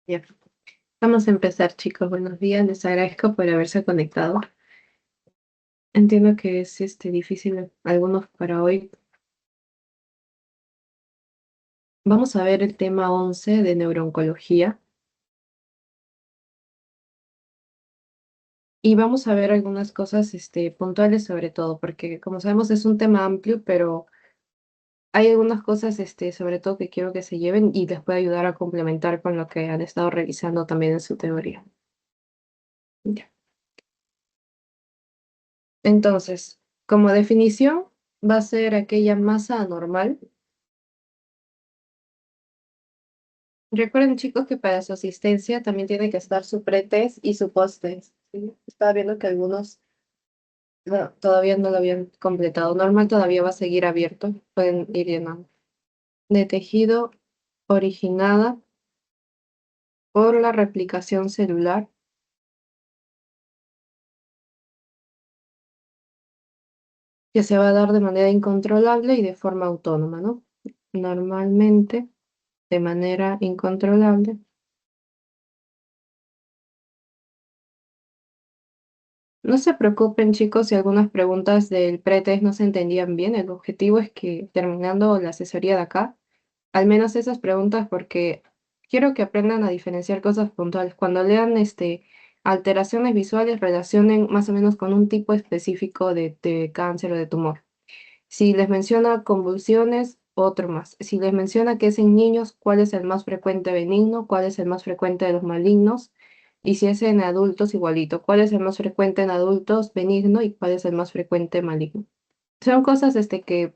Ya. Vamos a empezar, chicos. Buenos días. Les agradezco por haberse conectado. Entiendo que es difícil algunos para hoy. Vamos a ver el tema 11 de neurooncología y vamos a ver algunas cosas puntuales sobre todo, porque como sabemos es un tema amplio, pero hay algunas cosas sobre todo que quiero que se lleven y les puede ayudar a complementar con lo que han estado revisando también en su teoría. Ya. Entonces, como definición, va a ser aquella masa anormal. Recuerden, chicos, que para su asistencia también tiene que estar su pretest y su posttest, ¿sí? Estaba viendo que algunos todavía no lo habían completado. Normal todavía va a seguir abierto. Pueden ir llenando. De tejido originada por la replicación celular que se va a dar de manera incontrolable y de forma autónoma, ¿no? Normalmente de manera incontrolable. No se preocupen, chicos, si algunas preguntas del pretest no se entendían bien. El objetivo es que terminando la asesoría de acá, al menos esas preguntas, porque quiero que aprendan a diferenciar cosas puntuales. Cuando lean alteraciones visuales, relacionen más o menos con un tipo específico de cáncer o de tumor. Si les menciona convulsiones, otro más. Si les menciona que es en niños, ¿cuál es el más frecuente benigno? ¿Cuál es el más frecuente de los malignos? Y si es en adultos, igualito. ¿Cuál es el más frecuente en adultos benigno y cuál es el más frecuente maligno? Son cosas que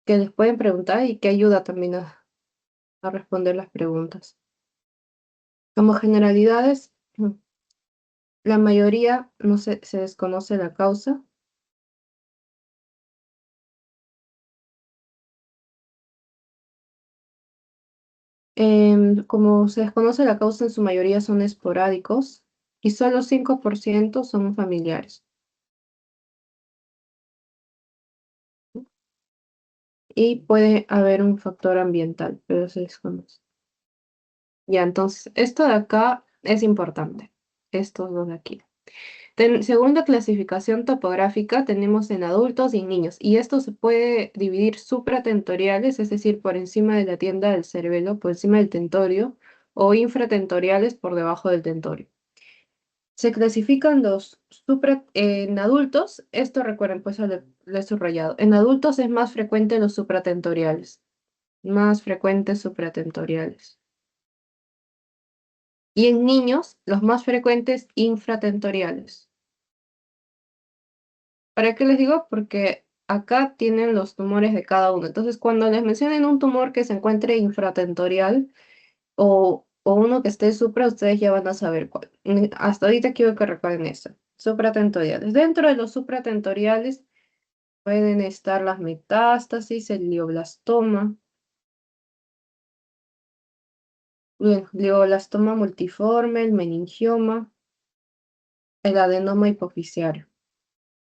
les pueden preguntar y que ayuda también a responder las preguntas. Como generalidades, la mayoría no se desconoce la causa. Como se desconoce la causa, en su mayoría son esporádicos y solo 5% son familiares. Y puede haber un factor ambiental, pero se desconoce. Ya, entonces, esto de acá es importante. Estos dos de aquí. Según la clasificación topográfica, tenemos en adultos y en niños, y esto se puede dividir supratentoriales, es decir, por encima de la tienda del cerebelo, por encima del tentorio, o infratentoriales por debajo del tentorio. Se clasifican en adultos, esto recuerden, pues lo he subrayado. En adultos es más frecuente los supratentoriales, más frecuentes supratentoriales. Y en niños, los más frecuentes infratentoriales. ¿Para qué les digo? Porque acá tienen los tumores de cada uno. Entonces, cuando les mencionen un tumor que se encuentre infratentorial o uno que esté supra, ustedes ya van a saber cuál. Hasta ahorita quiero que recuerden eso. Supratentoriales. Dentro de los supratentoriales pueden estar las metástasis, el glioblastoma, el glioblastoma multiforme, el meningioma, el adenoma hipofisiario.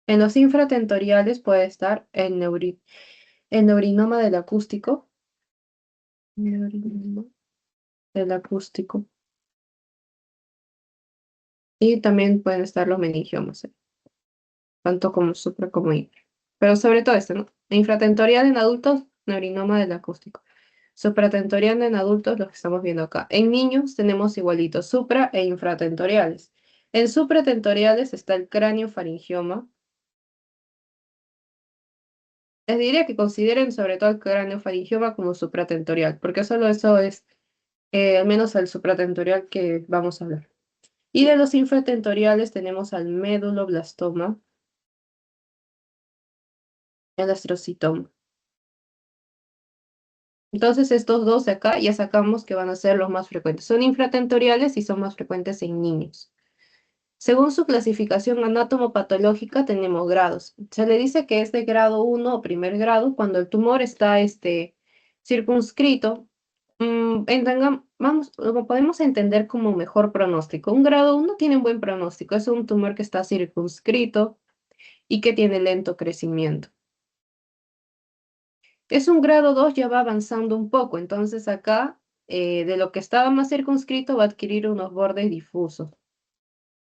En los infratentoriales puede estar el neurinoma del acústico, neurinoma del acústico, y también pueden estar los meningiomas, tanto como supra como infra. Pero sobre todo este, ¿no? Infratentorial en adultos, neurinoma del acústico. Supratentorial en adultos, los que estamos viendo acá. En niños tenemos igualitos, supra e infratentoriales. En supratentoriales está el cráneo faringioma. Les diría que consideren sobre todo el cráneo faringioma como supratentorial, porque solo eso es, al menos el supratentorial que vamos a hablar. Y de los infratentoriales tenemos al méduloblastoma, el astrocitoma. Entonces estos dos de acá ya sacamos que van a ser los más frecuentes. Son infratentoriales y son más frecuentes en niños. Según su clasificación anatomopatológica tenemos grados. Se le dice que es de grado 1 o primer grado cuando el tumor está circunscrito. Vamos, lo podemos entender como mejor pronóstico. Un grado 1 tiene un buen pronóstico. Es un tumor que está circunscrito y que tiene lento crecimiento. Es un grado 2, ya va avanzando un poco. Entonces acá de lo que estaba más circunscrito va a adquirir unos bordes difusos.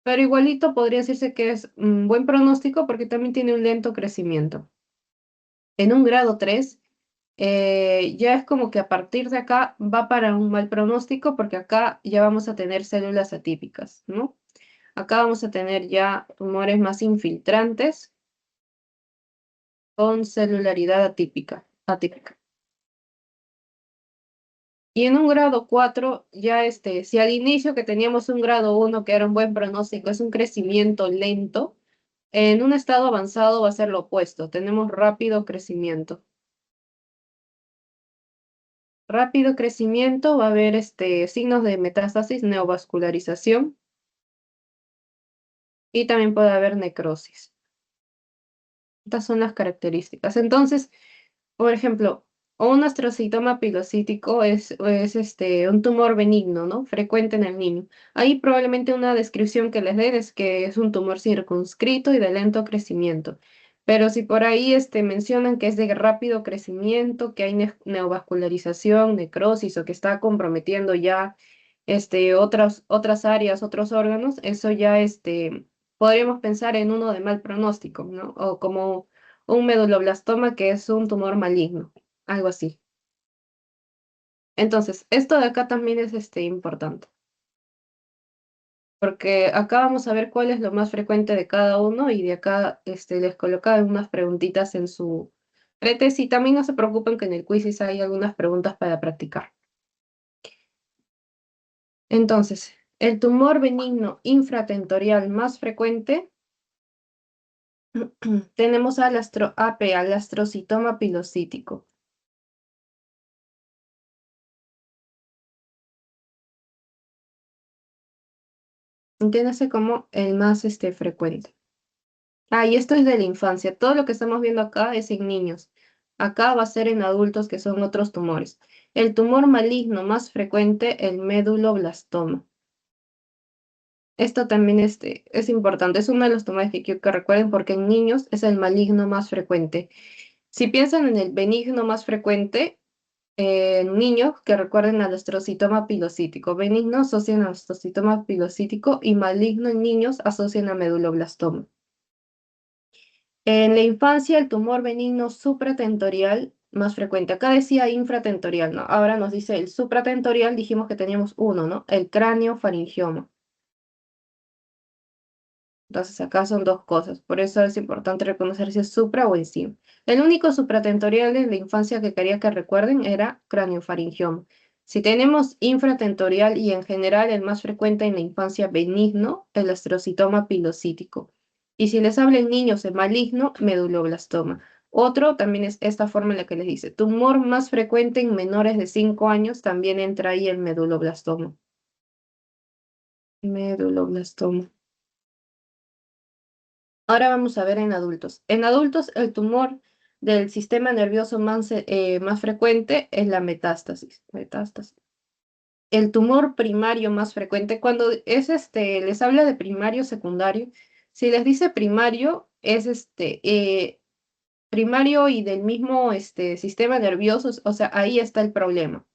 Pero igualito podría decirse que es un buen pronóstico porque también tiene un lento crecimiento. En un grado 3 ya es como que a partir de acá va para un mal pronóstico porque acá ya vamos a tener células atípicas, ¿no? Acá vamos a tener ya tumores más infiltrantes con celularidad atípica. Y en un grado 4 ya si al inicio que teníamos un grado 1 que era un buen pronóstico, es un crecimiento lento, en un estado avanzado va a ser lo opuesto, tenemos rápido crecimiento. Rápido crecimiento, va a haber signos de metástasis, neovascularización y también puede haber necrosis. Estas son las características. Entonces, por ejemplo, un astrocitoma pilocítico es un tumor benigno, ¿no? Frecuente en el niño. Ahí probablemente una descripción que les den es que es un tumor circunscrito y de lento crecimiento. Pero si por ahí mencionan que es de rápido crecimiento, que hay neovascularización, necrosis o que está comprometiendo ya otras áreas, otros órganos, eso ya podríamos pensar en uno de mal pronóstico, ¿no? O como un meduloblastoma que es un tumor maligno, algo así. Entonces, esto de acá también es importante, porque acá vamos a ver cuál es lo más frecuente de cada uno y de acá les colocaba unas preguntitas en su pretest y también no se preocupen que en el quiz hay algunas preguntas para practicar. Entonces, el tumor benigno infratentorial más frecuente tenemos al astrocitoma pilocítico. Entiéndase como el más frecuente. Ah, y esto es de la infancia. Todo lo que estamos viendo acá es en niños. Acá va a ser en adultos que son otros tumores. El tumor maligno más frecuente, el meduloblastoma. Esto también es importante. Es uno de los tumores que quiero que recuerden porque en niños es el maligno más frecuente. Si piensan en el benigno más frecuente, en niños que recuerden al astrocitoma pilocítico. Benigno asocian al astrocitoma pilocítico y maligno en niños asocian a meduloblastoma. En la infancia, el tumor benigno supratentorial más frecuente. Acá decía infratentorial, ¿no? Ahora nos dice el supratentorial, dijimos que teníamos uno, ¿no? El cráneo faringioma. Entonces acá son dos cosas, por eso es importante reconocer si es supra o encima. El único supratentorial en la infancia que quería que recuerden era craniofaringioma. Si tenemos infratentorial y en general el más frecuente en la infancia benigno, el astrocitoma pilocítico. Y si les habla en niños el maligno, meduloblastoma. Otro también es esta forma en la que les dice, tumor más frecuente en menores de 5 años, también entra ahí el meduloblastoma. Meduloblastoma. Ahora vamos a ver en adultos. En adultos, el tumor del sistema nervioso más frecuente es la metástasis. El tumor primario más frecuente, cuando es les habla de primario, secundario, si les dice primario, es primario y del mismo sistema nervioso, o sea, ahí está el problema.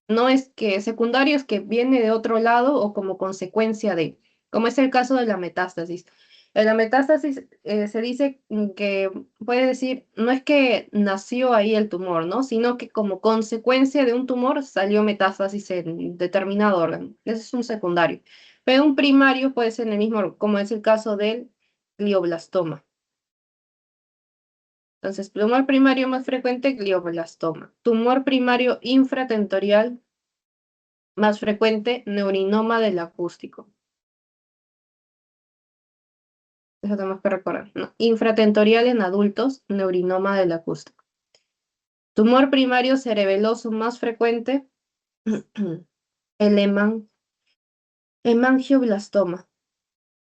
No es que secundario es que viene de otro lado o como consecuencia de, como es el caso de la metástasis. En la metástasis se dice que puede decir, no es que nació ahí el tumor, ¿no? Sino que como consecuencia de un tumor salió metástasis en determinado órgano. Ese es un secundario. Pero un primario puede ser en el mismo, como es el caso del glioblastoma. Entonces, tumor primario más frecuente, glioblastoma. Tumor primario infratentorial más frecuente, neurinoma del acústico. Eso tenemos que recordar, ¿no? Infratentorial en adultos, neurinoma del acústico. Tumor primario cerebeloso más frecuente, el hemangioblastoma.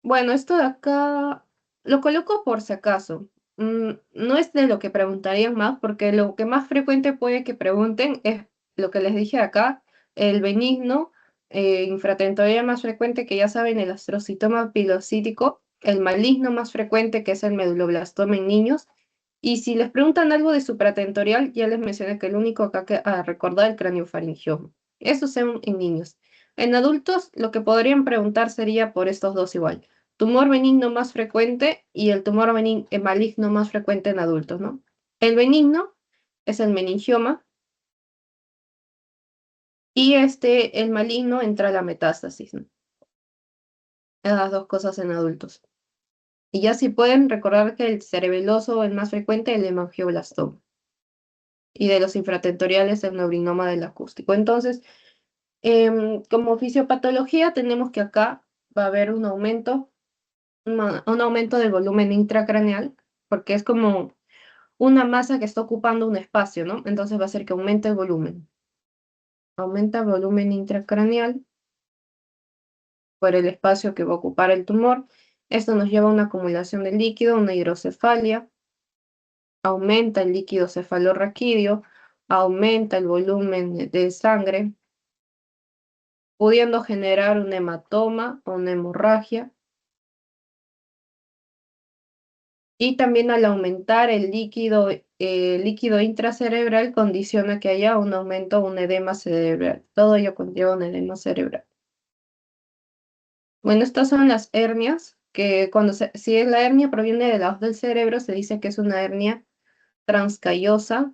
Bueno, esto de acá lo coloco por si acaso. No es de lo que preguntarían más, porque lo que más frecuente puede que pregunten es lo que les dije acá, el benigno, infratentorial más frecuente, que ya saben, el astrocitoma pilocítico, el maligno más frecuente, que es el meduloblastoma en niños. Y si les preguntan algo de supratentorial, ya les mencioné que el único acá a recordar el craniofaringioma. Eso son en niños. En adultos, lo que podrían preguntar sería por estos dos igual. Tumor benigno más frecuente y el tumor maligno más frecuente en adultos, ¿no? El benigno es el meningioma y el maligno entra a la metástasis, ¿no? Esas dos cosas en adultos. Y ya si pueden recordar que el cerebeloso es el más frecuente, el hemangioblastoma. Y de los infratentoriales, el neurinoma del acústico. Entonces, como fisiopatología, tenemos que acá va a haber un aumento del volumen intracraneal, porque es como una masa que está ocupando un espacio, ¿no? Entonces va a ser que aumente el volumen. Aumenta el volumen intracraneal por el espacio que va a ocupar el tumor. Esto nos lleva a una acumulación de líquido, una hidrocefalia, aumenta el líquido cefalorraquídeo, aumenta el volumen de sangre, pudiendo generar un hematoma o una hemorragia. Y también al aumentar líquido intracerebral condiciona que haya un aumento o un edema cerebral. Todo ello conlleva un edema cerebral. Bueno, estas son las hernias, que si la hernia proviene de la hoja del cerebro, se dice que es una hernia transcallosa.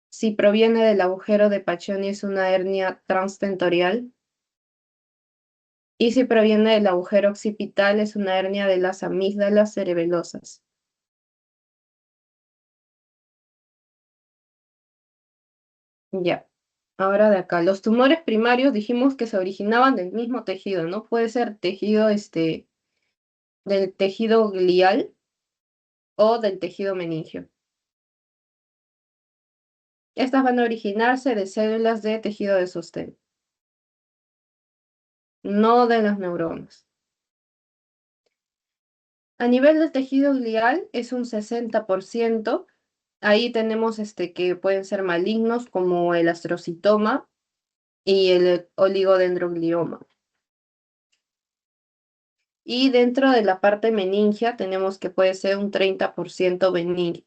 Si proviene del agujero de Paccioni, es una hernia transtentorial. Y si proviene del agujero occipital, es una hernia de las amígdalas cerebelosas. Ya. Ahora de acá, los tumores primarios dijimos que se originaban del mismo tejido, ¿no? Puede ser tejido, del tejido glial o del tejido meningio. Estas van a originarse de células de tejido de sostén, no de las neuronas. A nivel del tejido glial es un 60%. Ahí tenemos que pueden ser malignos como el astrocitoma y el oligodendroglioma. Y dentro de la parte meningia tenemos que puede ser un 30%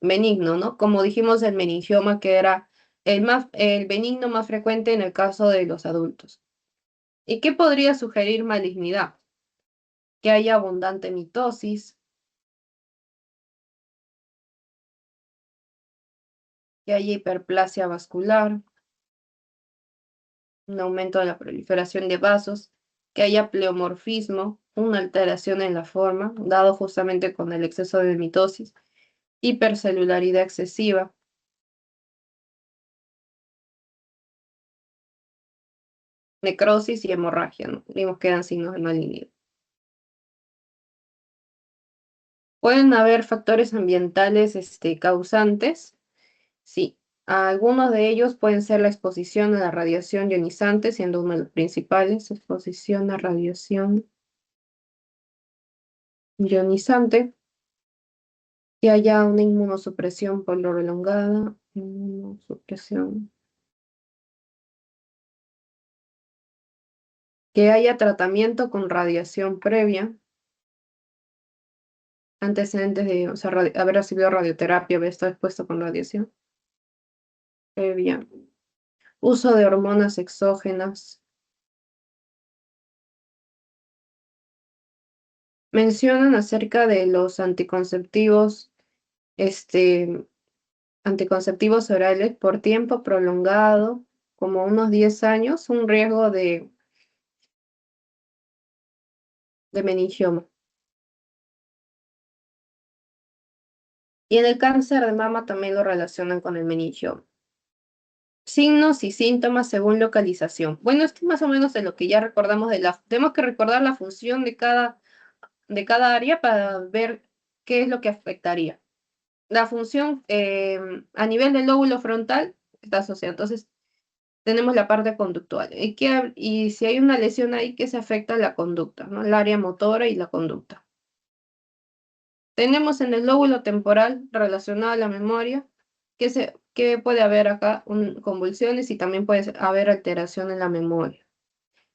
benigno, ¿no? Como dijimos, el meningioma que era el benigno más frecuente en el caso de los adultos. ¿Y qué podría sugerir malignidad? Que haya abundante mitosis, que haya hiperplasia vascular, un aumento de la proliferación de vasos, que haya pleomorfismo, una alteración en la forma, dado justamente con el exceso de mitosis, hipercelularidad excesiva, necrosis y hemorragia, ¿no? Vimos que eran signos de malignidad. Pueden haber factores ambientales, causantes, sí. Algunos de ellos pueden ser la exposición a la radiación ionizante, siendo uno de los principales, exposición a radiación ionizante, que haya una inmunosupresión prolongada, inmunosupresión, que haya tratamiento con radiación previa, antecedentes de, o sea, haber recibido radioterapia, haber estado expuesto con radiación previa, uso de hormonas exógenas. Mencionan acerca de los este, anticonceptivos orales por tiempo prolongado, como unos 10 años, un riesgo de meningioma. Y en el cáncer de mama también lo relacionan con el meningioma. Signos y síntomas según localización. Bueno, esto es más o menos de lo que ya recordamos tenemos que recordar la función de cada área para ver qué es lo que afectaría. La función a nivel del lóbulo frontal está asociada. Entonces, tenemos la parte conductual. Y si hay una lesión ahí que se afecta la conducta, ¿no? El área motora y la conducta. Tenemos en el lóbulo temporal relacionado a la memoria que puede haber acá convulsiones y también puede haber alteración en la memoria.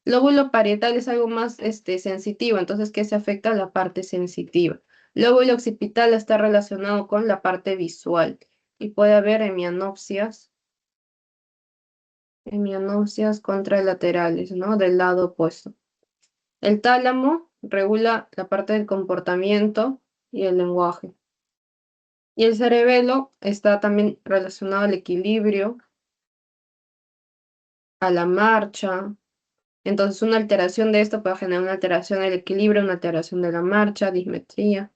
Lóbulo parietal es algo más sensitivo, entonces que se afecta a la parte sensitiva. Lóbulo occipital está relacionado con la parte visual y puede haber hemianopsias hemianopsias contralaterales, ¿no? Del lado opuesto. El tálamo regula la parte del comportamiento y el lenguaje. Y el cerebelo está también relacionado al equilibrio, a la marcha. Entonces, una alteración de esto puede generar una alteración del equilibrio, una alteración de la marcha, dismetría.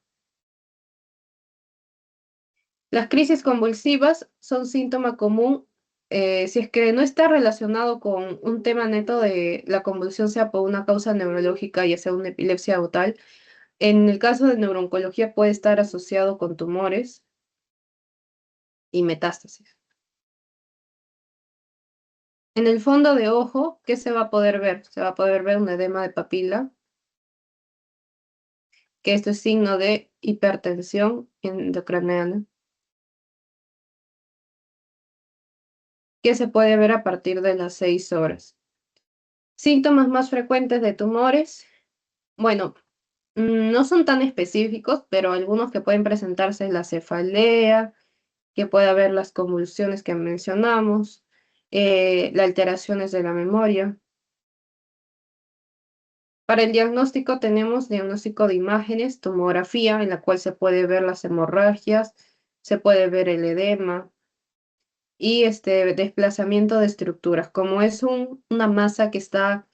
Las crisis convulsivas son síntoma común si es que no está relacionado con un tema neto de la convulsión, sea por una causa neurológica, ya sea una epilepsia o tal. En el caso de neurooncología puede estar asociado con tumores y metástasis. En el fondo de ojo, ¿qué se va a poder ver? Se va a poder ver un edema de papila, que esto es signo de hipertensión endocrinal, que se puede ver a partir de las 6 horas. Síntomas más frecuentes de tumores, bueno, no son tan específicos, pero algunos que pueden presentarse es la cefalea, que puede haber las convulsiones que mencionamos, las alteraciones de la memoria. Para el diagnóstico tenemos diagnóstico de imágenes, tomografía, en la cual se puede ver las hemorragias, se puede ver el edema y desplazamiento de estructuras. Como es una masa que está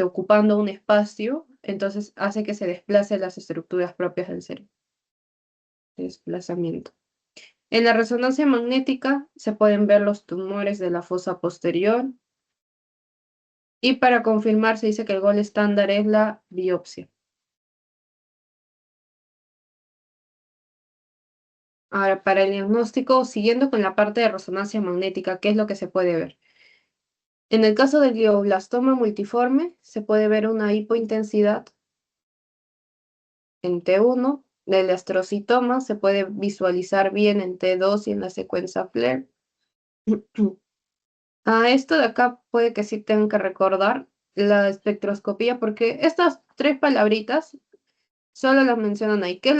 ocupando un espacio, entonces hace que se desplacen las estructuras propias del cerebro. Desplazamiento. En la resonancia magnética se pueden ver los tumores de la fosa posterior y para confirmar se dice que el gol estándar es la biopsia. Ahora, para el diagnóstico, siguiendo con la parte de resonancia magnética, ¿qué es lo que se puede ver? En el caso del glioblastoma multiforme, se puede ver una hipointensidad en T1, del astrocitoma se puede visualizar bien en T2 y en la secuencia FLAIR. A esto de acá puede que sí tengan que recordar la espectroscopía, porque estas tres palabritas solo las mencionan ahí. ¿Qué es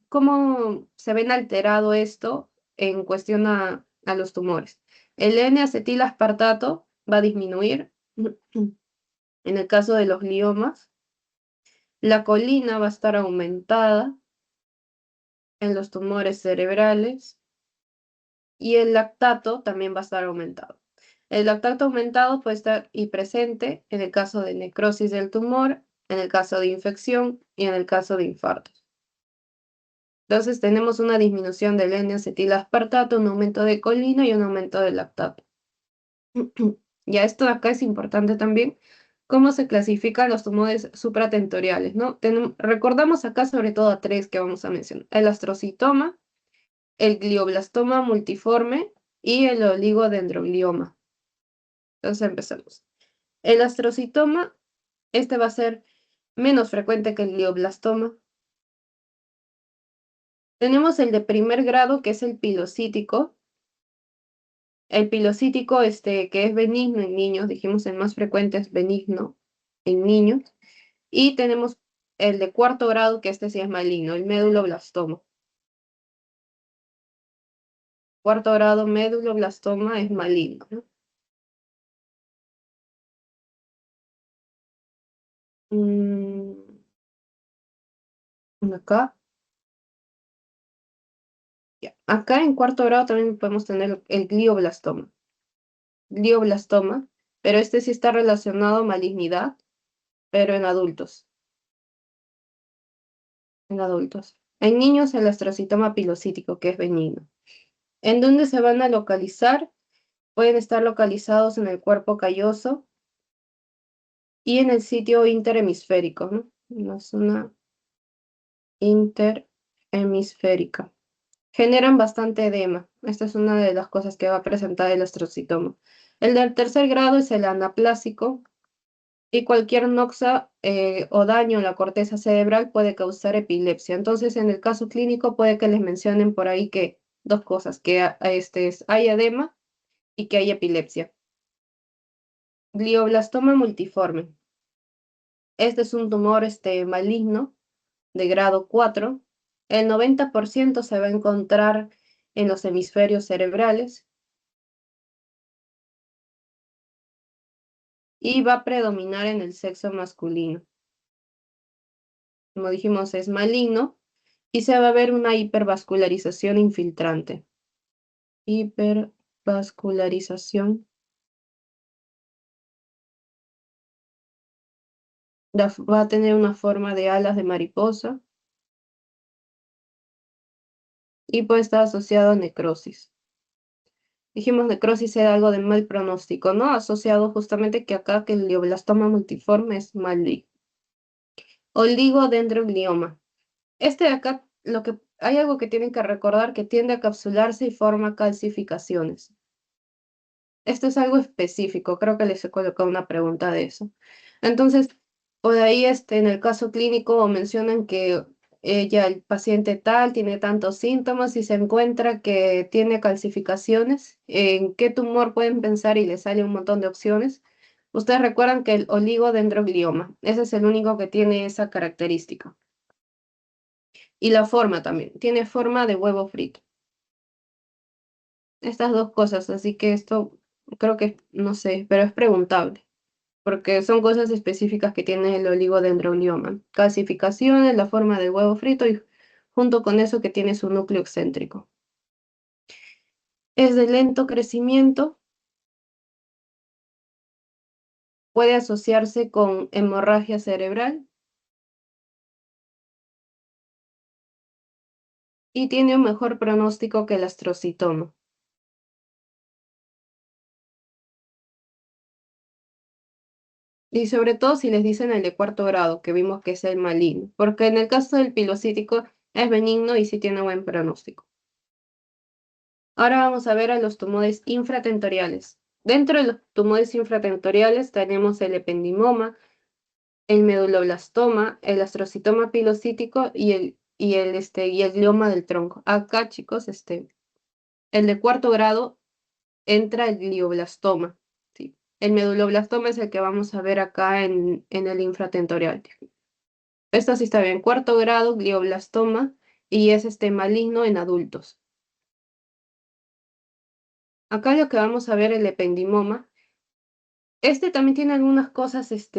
cómo se ven alterado esto en cuestión a los tumores? El N-acetilaspartato va a disminuir en el caso de los gliomas. La colina va a estar aumentada en los tumores cerebrales y el lactato también va a estar aumentado. El lactato aumentado puede estar y presente en el caso de necrosis del tumor, en el caso de infección y en el caso de infartos. Entonces tenemos una disminución del N-acetilaspartato, un aumento de colina y un aumento del lactato. Ya esto de acá es importante también, cómo se clasifican los tumores supratentoriales, ¿no? Recordamos acá sobre todo a tres que vamos a mencionar: el astrocitoma, el glioblastoma multiforme y el oligodendroglioma. Entonces empezamos. El astrocitoma, este va a ser menos frecuente que el glioblastoma. Tenemos el de primer grado, que es el pilocítico. El pilocítico, que es benigno en niños, dijimos el más frecuente es benigno en niños. Y tenemos el de cuarto grado, que este sí es maligno, el méduloblastoma. Cuarto grado méduloblastoma es maligno, ¿no? Mm, acá. Ya. Acá en cuarto grado también podemos tener el glioblastoma, pero este sí está relacionado a malignidad, pero en adultos. En niños el astrocitoma pilocítico, que es benigno. ¿En dónde se van a localizar? Pueden estar localizados en el cuerpo calloso y en el sitio interhemisférico, ¿no? En la zona interhemisférica. Generan bastante edema. Esta es una de las cosas que va a presentar el astrocitoma. El del tercer grado es el anaplásico y cualquier noxa o daño en la corteza cerebral puede causar epilepsia. Entonces, en el caso clínico puede que les mencionen por ahí que dos cosas, que hay edema y que hay epilepsia. Glioblastoma multiforme. Este es un tumor maligno de grado 4. El 90% se va a encontrar en los hemisferios cerebrales. y va a predominar en el sexo masculino. Como dijimos, es maligno y se va a ver una hipervascularización infiltrante. Hipervascularización. Va a tener una forma de alas de mariposa y puede estar asociado a necrosis. Dijimos necrosis era algo de mal pronóstico, ¿no? Asociado justamente que acá que el glioblastoma multiforme es maligno. Oligodendroglioma. Este de acá, hay algo que tienen que recordar que tiende a capsularse y forma calcificaciones. Esto es algo específico, creo que les he colocado una pregunta de eso. Entonces, por ahí en el caso clínico mencionan que ella, el paciente tal, tiene tantos síntomas y se encuentra que tiene calcificaciones. ¿En qué tumor pueden pensar? Y les sale un montón de opciones. Ustedes recuerdan que el oligodendroglioma, ese es el único que tiene esa característica. Y la forma también, tiene forma de huevo frito. Estas dos cosas, así que esto creo que, no sé, pero es preguntable, porque son cosas específicas que tiene el oligodendroglioma. Calcificaciones, la forma del huevo frito y junto con eso que tiene su núcleo excéntrico. Es de lento crecimiento, puede asociarse con hemorragia cerebral y tiene un mejor pronóstico que el astrocitoma. Y sobre todo si les dicen el de cuarto grado, que vimos que es el maligno, porque en el caso del pilocítico es benigno y sí tiene buen pronóstico. Ahora vamos a ver a los tumores infratentoriales. Dentro de los tumores infratentoriales tenemos el ependimoma, el meduloblastoma, el astrocitoma pilocítico y el glioma del tronco. Acá, chicos, el de cuarto grado entra el glioblastoma. ¿Sí? El meduloblastoma es el que vamos a ver acá en el infratentorial. Esto sí está bien. Cuarto grado, glioblastoma, y es maligno en adultos. Acá lo que vamos a ver el ependimoma. También tiene algunas cosas, es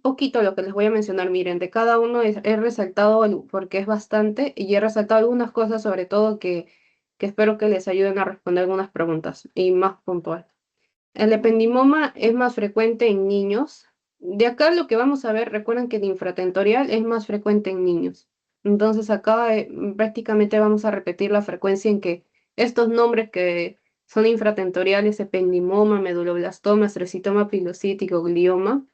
poquito lo que les voy a mencionar. Miren, de cada uno he resaltado porque es bastante y he resaltado algunas cosas sobre todo que espero que les ayuden a responder algunas preguntas y más puntual. El ependimoma es más frecuente en niños. De acá lo que vamos a ver, recuerden que el infratentorial es más frecuente en niños. Entonces acá prácticamente vamos a repetir la frecuencia en que estos nombres que son infratentoriales, ependimoma, meduloblastoma, astrocitoma pilocítico, glioma,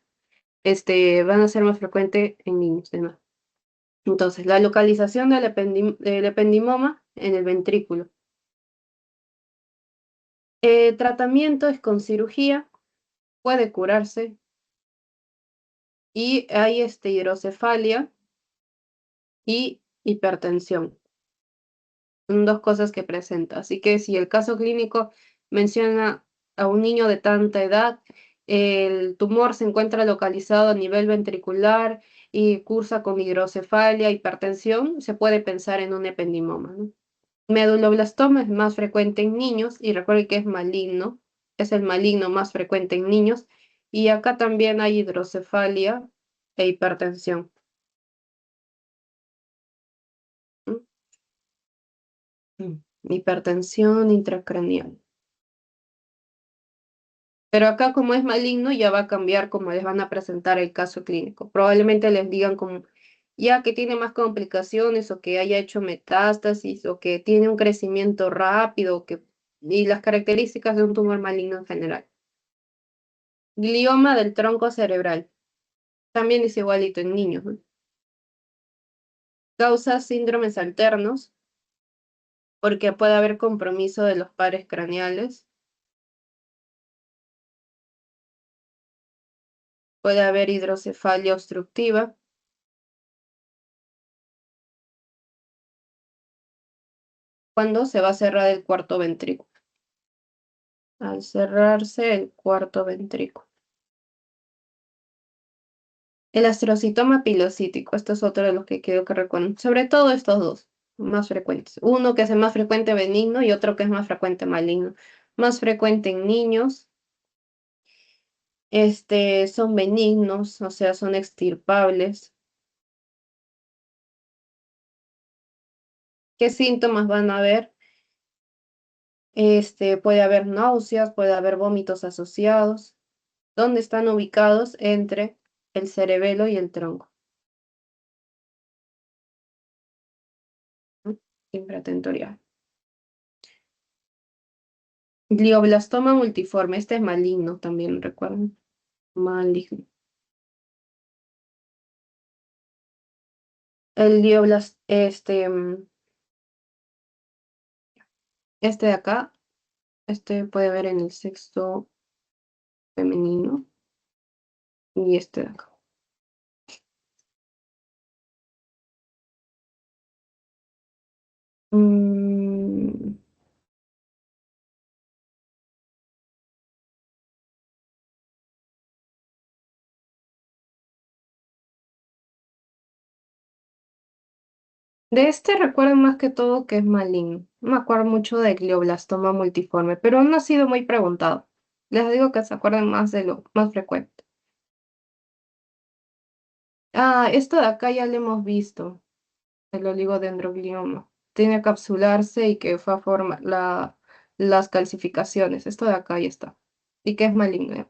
van a ser más frecuentes en niños, de nuevo. Entonces, la localización del ependimoma en el ventrículo. Tratamiento es con cirugía, puede curarse y hay hidrocefalia y hipertensión. Son dos cosas que presenta. Así que si el caso clínico menciona a un niño de tanta edad, el tumor se encuentra localizado a nivel ventricular y cursa con hidrocefalia, hipertensión, se puede pensar en un ependimoma, ¿no? Meduloblastoma es más frecuente en niños y recuerden que es maligno, es el maligno más frecuente en niños y acá también hay hidrocefalia e hipertensión. ¿Mm? Hipertensión intracraneal. Pero acá como es maligno ya va a cambiar como les van a presentar el caso clínico. Probablemente les digan como ya que tiene más complicaciones o que haya hecho metástasis o que tiene un crecimiento rápido y las características de un tumor maligno en general. Glioma del tronco cerebral. También es igualito en niños, ¿no? Causa síndromes alternos porque puede haber compromiso de los pares craneales. Puede haber hidrocefalia obstructiva. Cuando se va a cerrar el cuarto ventrículo. Al cerrarse el cuarto ventrículo. El astrocitoma pilocítico, esto es otro de los que quiero que recuerden. Sobre todo estos dos, más frecuentes. Uno que es el más frecuente benigno y otro que es más frecuente maligno. Más frecuente en niños. Son benignos, o sea, son extirpables. ¿Qué síntomas van a haber? Puede haber náuseas, puede haber vómitos asociados. ¿Dónde están ubicados? Entre el cerebelo y el tronco. ¿No? Infratentorial. Glioblastoma multiforme. Este es maligno también, recuerden. Maligno. El este de acá, este puede ver en el sexo femenino y este de acá. Mm, De este recuerdo más que todo que es maligno. No me acuerdo mucho de glioblastoma multiforme, pero no ha sido muy preguntado. Les digo que se acuerden más de lo más frecuente. Ah, esto de acá ya lo hemos visto, el oligodendroglioma. Tiene que capsularse y que fue a formar las calcificaciones. Esto de acá ya está. Y que es maligno.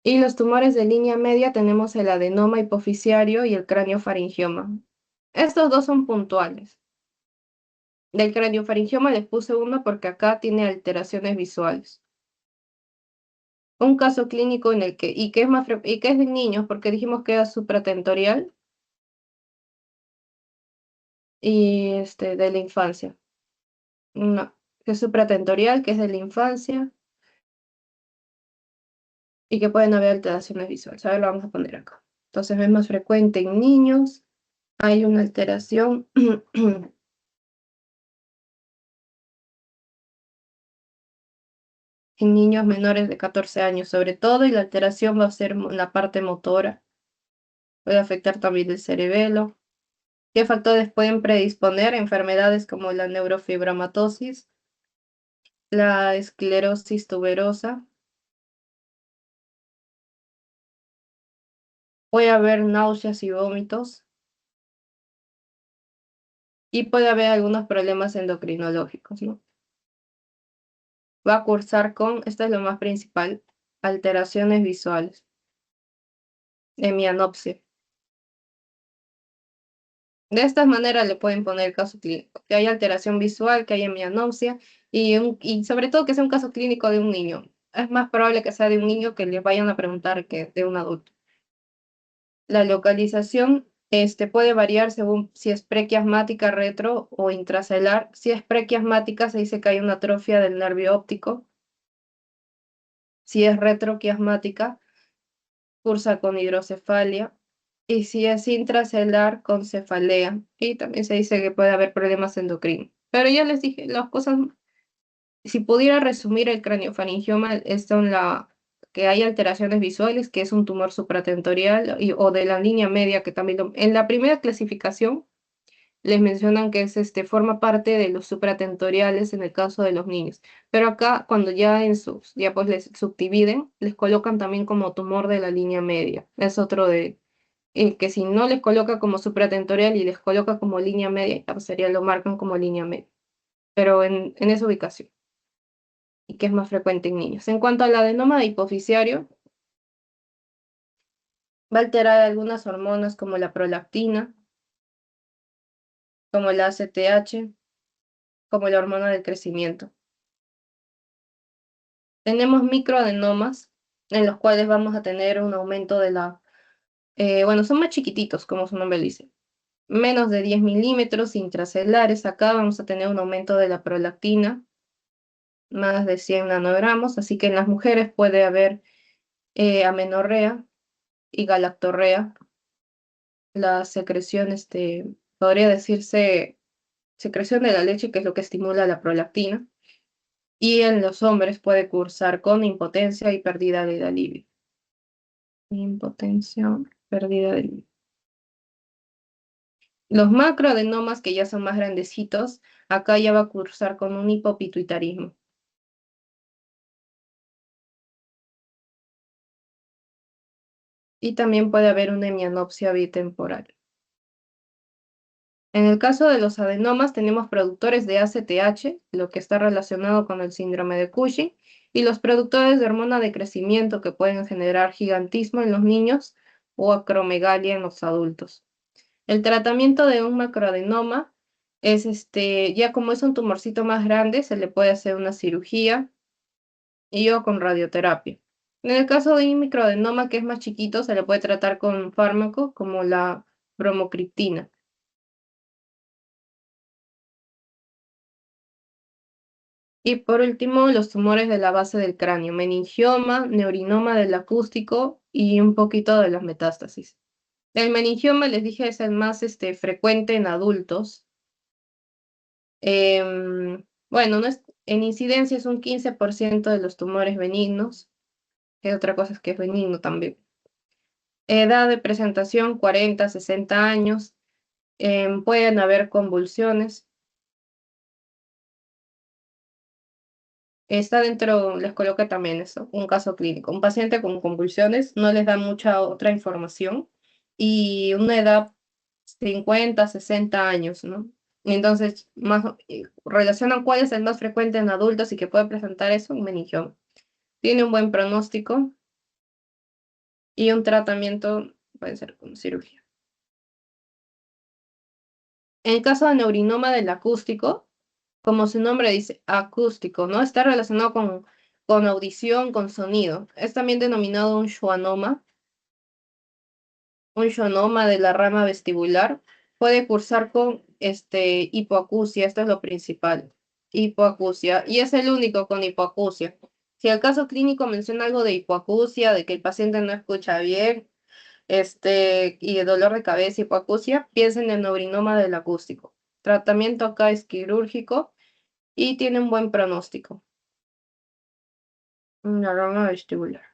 Y los tumores de línea media tenemos el adenoma hipofisiario y el craniofaringioma. Estos dos son puntuales. Del craniofaringioma les puse uno porque acá tiene alteraciones visuales. Un caso clínico en el que, y que es y que es de niños, porque dijimos que era supratentorial y de la infancia. No, que es supratentorial, que es de la infancia y que pueden haber alteraciones visuales. A ver, lo vamos a poner acá. Entonces es más frecuente en niños, hay una alteración en niños menores de 14 años sobre todo, y la alteración va a ser la parte motora, puede afectar también el cerebelo. ¿Qué factores pueden predisponer a enfermedades como la neurofibromatosis, la esclerosis tuberosa? Puede haber náuseas y vómitos y puede haber algunos problemas endocrinológicos, ¿no? Va a cursar con, esto es lo más principal, alteraciones visuales, hemianopsia. De estas maneras le pueden poner el caso clínico, que haya alteración visual, que haya hemianopsia y sobre todo que sea un caso clínico de un niño. Es más probable que sea de un niño que le vayan a preguntar que de un adulto. La localización puede variar según si es prequiasmática, retro o intracelular. Si es prequiasmática, se dice que hay una atrofia del nervio óptico. Si es retroquiasmática, cursa con hidrocefalia. Y si es intracelular, con cefalea. Y también se dice que puede haber problemas endocrinos. Pero ya les dije, las cosas, si pudiera resumir el craniofaringioma, son que hay alteraciones visuales, que es un tumor supratentorial, o de la línea media, que también en la primera clasificación les mencionan que forma parte de los supratentoriales en el caso de los niños. Pero acá, cuando ya en sus, ya pues les subdividen, les colocan también como tumor de la línea media. Es otro que si no les coloca como supratentorial y les coloca como línea media, ya pues lo marcan como línea media. Pero en esa ubicación, y que es más frecuente en niños. En cuanto al adenoma hipofisiario, va a alterar algunas hormonas como la prolactina, como la ACTH, como la hormona del crecimiento. Tenemos microadenomas, en los cuales vamos a tener un aumento bueno, son más chiquititos, como su nombre dice. Menos de 10 milímetros intracelulares. Acá vamos a tener un aumento de la prolactina, más de 100 nanogramos. Así que en las mujeres puede haber amenorrea y galactorrea. La secreción, podría decirse secreción de la leche, que es lo que estimula la prolactina. Y en los hombres puede cursar con impotencia y pérdida de la libido. Impotencia, pérdida de libido. Los macroadenomas, que ya son más grandecitos, acá ya va a cursar con un hipopituitarismo. y también puede haber una hemianopsia bitemporal. En el caso de los adenomas, tenemos productores de ACTH, lo que está relacionado con el síndrome de Cushing, y los productores de hormona de crecimiento que pueden generar gigantismo en los niños o acromegalia en los adultos. El tratamiento de un macroadenoma es ya como es un tumorcito más grande, se le puede hacer una cirugía y o con radioterapia. En el caso de un microadenoma que es más chiquito, se le puede tratar con un fármaco como la bromocriptina. Y por último, los tumores de la base del cráneo, meningioma, neurinoma del acústico y un poquito de las metástasis. El meningioma, les dije, es el más frecuente en adultos. Bueno, no es, en incidencia es un 15% de los tumores benignos, que otra cosa es que es benigno también. Edad de presentación, 40, 60 años. Pueden haber convulsiones. Está dentro, les coloca también eso, un caso clínico. Un paciente con convulsiones no les da mucha otra información y una edad 50, 60 años, ¿no? Entonces, relacionan cuál es el más frecuente en adultos y que puede presentar eso, un meningioma. Tiene un buen pronóstico y un tratamiento puede ser con cirugía. En el caso de neurinoma del acústico, como su nombre dice, acústico, ¿no? Está relacionado con audición, con sonido. Es también denominado un schwannoma de la rama vestibular. Puede cursar con hipoacusia, esto es lo principal, hipoacusia, y es el único con hipoacusia. Si el caso clínico menciona algo de hipoacusia, de que el paciente no escucha bien, y de dolor de cabeza, hipoacusia, piensen en el neurinoma del acústico. Tratamiento acá es quirúrgico y tiene un buen pronóstico. La rama vestibular.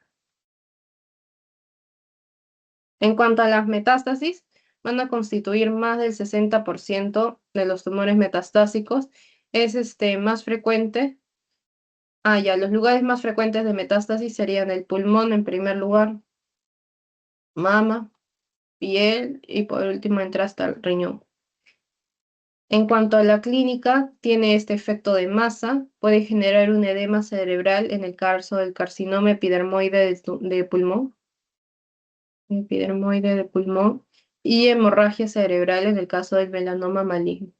En cuanto a las metástasis, van a constituir más del 60% de los tumores metastásicos. Es más frecuente. Ya, los lugares más frecuentes de metástasis serían el pulmón en primer lugar, mama, piel y por último entra hasta el riñón. En cuanto a la clínica, tiene este efecto de masa, puede generar un edema cerebral en el caso del carcinoma epidermoide de pulmón, y hemorragia cerebral en el caso del melanoma maligno.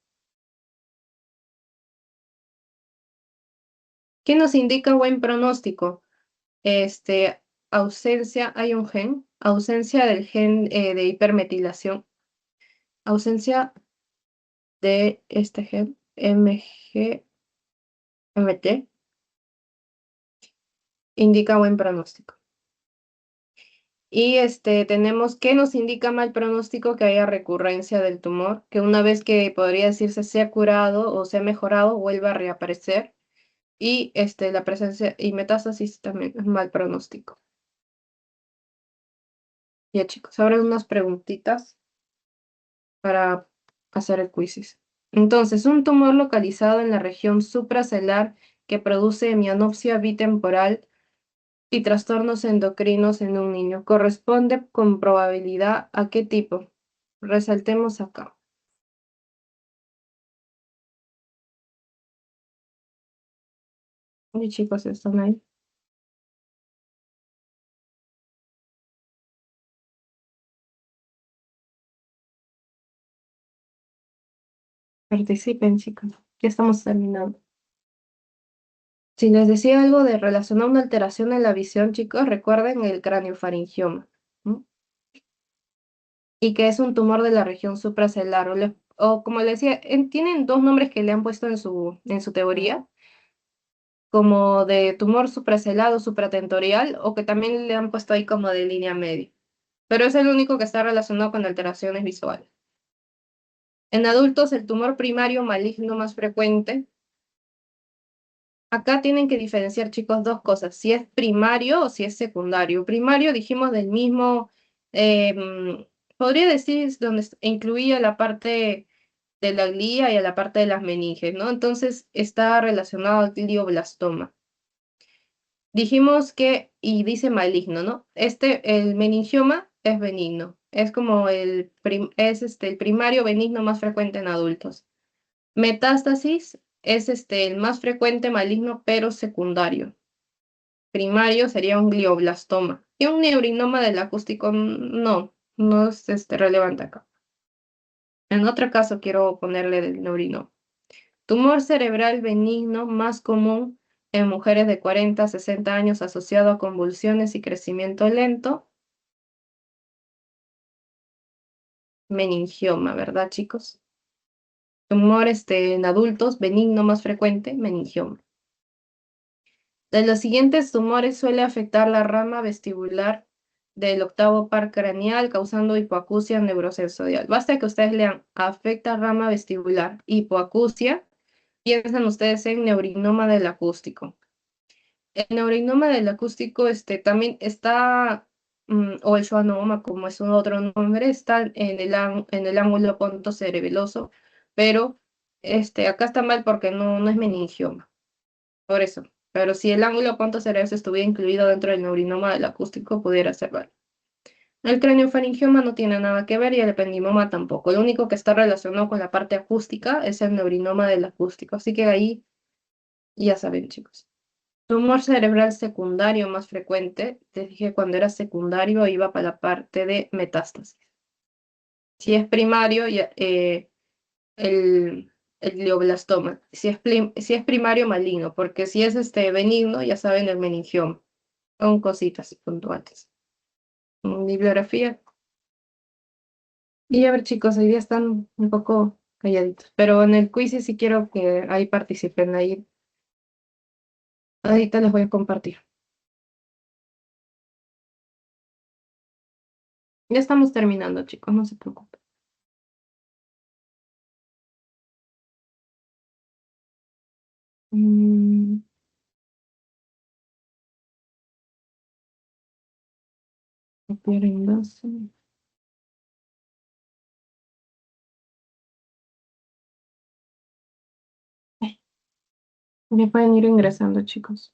¿Qué nos indica buen pronóstico? Ausencia, hay un gen, ausencia del gen de hipermetilación, ausencia de este gen, MT, indica buen pronóstico. Y tenemos que nos indica mal pronóstico que haya recurrencia del tumor, que una vez que podría decirse se ha curado o se ha mejorado, vuelva a reaparecer. Y la presencia y metástasis también es mal pronóstico. Ya chicos, ahora unas preguntitas para hacer el quizzes. Entonces, un tumor localizado en la región supracelular que produce hemianopsia bitemporal y trastornos endocrinos en un niño. ¿Corresponde con probabilidad a qué tipo? Resaltemos acá. Y chicos, ¿están ahí? Participen, chicos. Ya estamos terminando. Si les decía algo de relacionar una alteración en la visión, chicos, recuerden el craniofaringioma, ¿no? Y que es un tumor de la región supracelular, o como les decía, tienen dos nombres que le han puesto en su teoría, como de tumor supracelular o supratentorial, o que también le han puesto ahí como de línea media. Pero es el único que está relacionado con alteraciones visuales. En adultos, el tumor primario maligno más frecuente. Acá tienen que diferenciar, chicos, dos cosas, si es primario o si es secundario. Primario, dijimos, del mismo, podría decir, donde incluía la parte de la glía y a la parte de las meninges, ¿no? Entonces, está relacionado al glioblastoma. Dijimos que, y dice maligno, ¿no? El meningioma es benigno. Es como el primario benigno más frecuente en adultos. Metástasis es el más frecuente maligno, pero secundario. Primario sería un glioblastoma. Y un neurinoma del acústico no es relevante acá. En otro caso quiero ponerle del neurinoma. Tumor cerebral benigno más común en mujeres de 40 a 60 años asociado a convulsiones y crecimiento lento. Meningioma, ¿verdad, chicos? Tumor en adultos benigno más frecuente, meningioma. De los siguientes tumores suele afectar la rama vestibular del octavo par craneal, causando hipoacusia neurosensorial. Basta que ustedes lean afecta rama vestibular, hipoacusia, piensan ustedes en neurinoma del acústico. El neurinoma del acústico también está, o el schwannoma, como es un otro nombre, está en el ángulo pontocerebeloso, pero acá está mal porque no es meningioma, por eso. Pero si el ángulo pontocerebeloso estuviera incluido dentro del neurinoma del acústico, pudiera ser válido. El craniofaringioma no tiene nada que ver y el ependimoma tampoco. Lo único que está relacionado con la parte acústica es el neurinoma del acústico. Así que ahí ya saben, chicos. Tumor cerebral secundario más frecuente, te dije cuando era secundario iba para la parte de metástasis. Si es primario, el, el glioblastoma. Si es primario, maligno, porque si es benigno, ya saben, el meningioma. Son cositas puntuales. Bibliografía. Y a ver, chicos, hoy día están un poco calladitos, pero en el quiz sí quiero que ahí participen. Ahorita les voy a compartir. Ya estamos terminando, chicos, no se preocupen. Mm, copiar enlace. Ay, me pueden ir ingresando, chicos.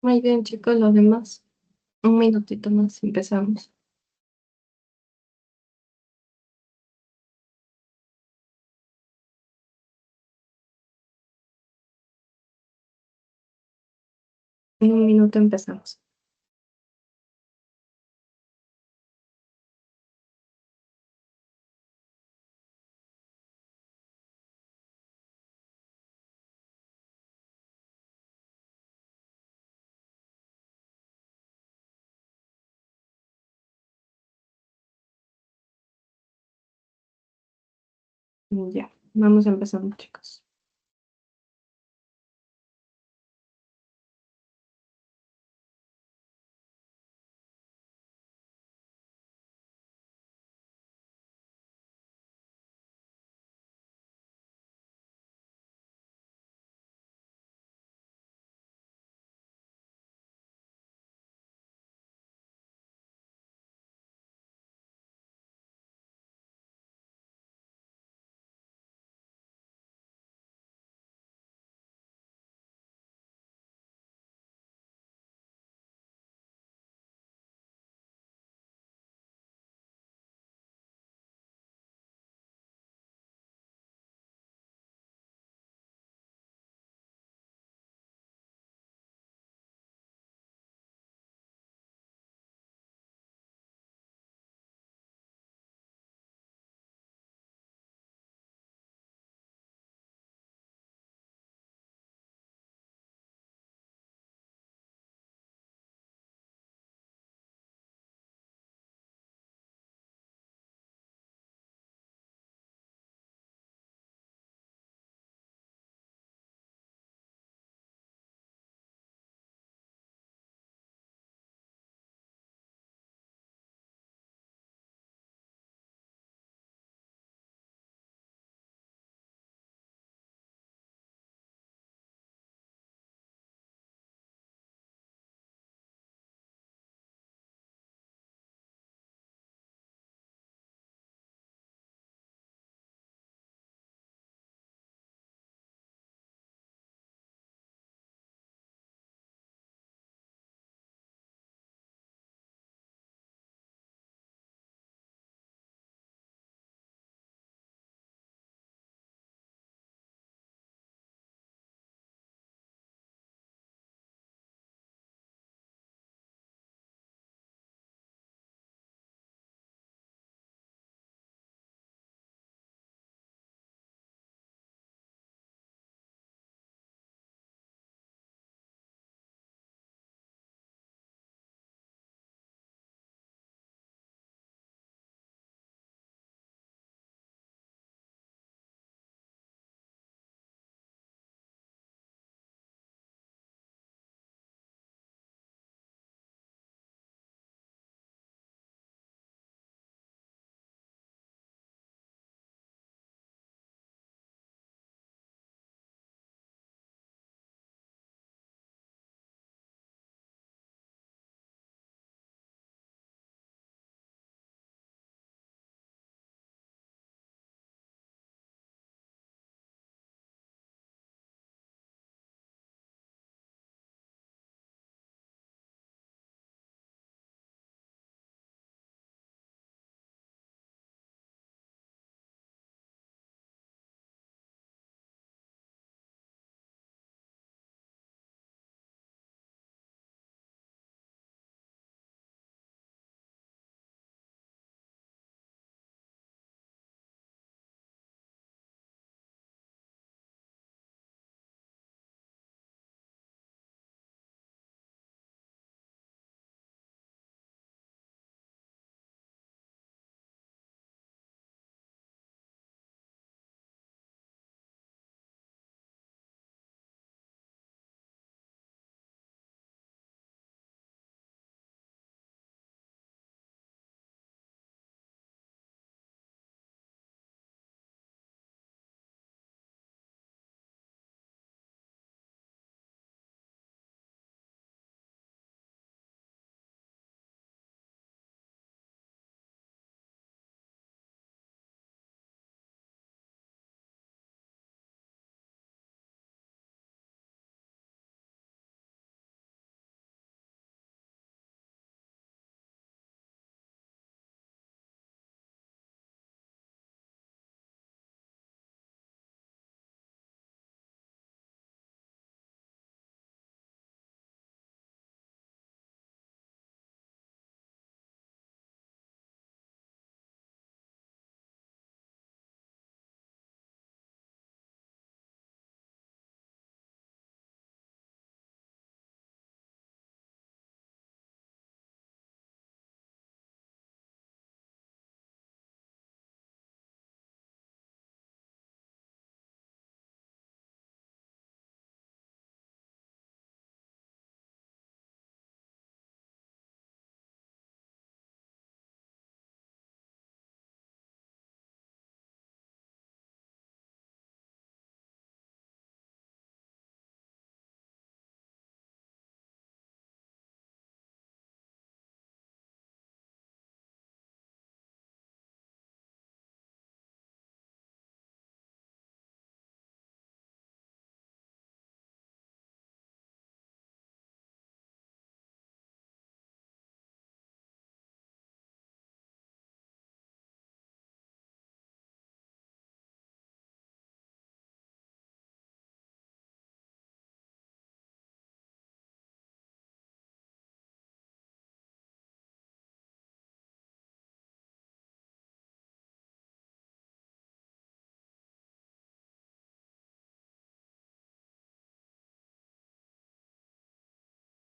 Muy bien, chicos, los demás. Un minutito más, empezamos. En un minuto empezamos. Ya, vamos empezando, chicos.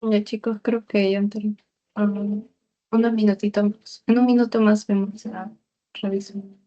Ya chicos, creo que ya entré. Unos minutitos más. En un minuto más vemos la revisión.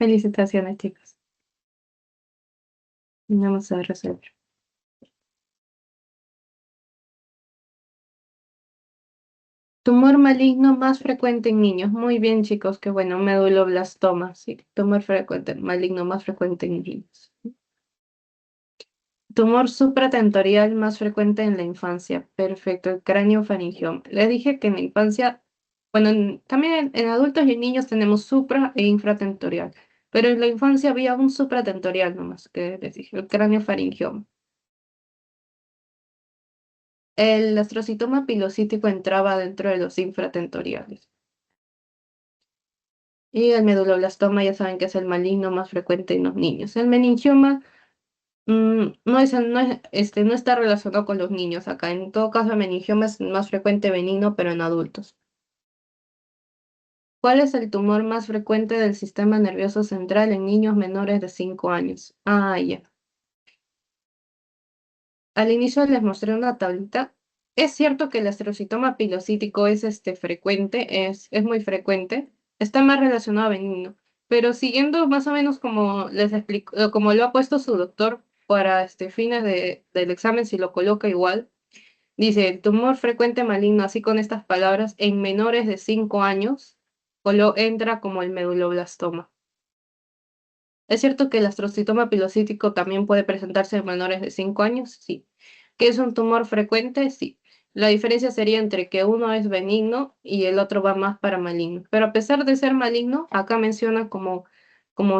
Felicitaciones, chicos. Vamos a resolver. Tumor maligno más frecuente en niños. Muy bien, chicos, qué bueno. Meduloblastoma. Sí, tumor frecuente, maligno más frecuente en niños. Tumor supratentorial más frecuente en la infancia. Perfecto, el cráneo faringioma. Les dije que en la infancia, bueno, también en adultos y en niños tenemos supra e infratentorial, pero en la infancia había un supratentorial nomás, que les dije, el cráneo faringioma. El astrocitoma pilocítico entraba dentro de los infratentoriales. Y el meduloblastoma ya saben que es el maligno más frecuente en los niños. El meningioma no está relacionado con los niños acá. En todo caso, el meningioma es más frecuente benigno, pero en adultos. ¿Cuál es el tumor más frecuente del sistema nervioso central en niños menores de 5 años? Ah, ya. Al inicio les mostré una tablita. Es cierto que el astrocitoma pilocítico es frecuente, es muy frecuente, está más relacionado a benigno, pero siguiendo más o menos como les explico, como lo ha puesto su doctor para fines del examen, si lo coloca igual, dice tumor frecuente maligno, así con estas palabras, en menores de 5 años, entra como el meduloblastoma. ¿Es cierto que el astrocitoma pilocítico también puede presentarse en menores de 5 años? Sí. ¿Que es un tumor frecuente? Sí. La diferencia sería entre que uno es benigno y el otro va más para maligno. Pero a pesar de ser maligno, acá menciona como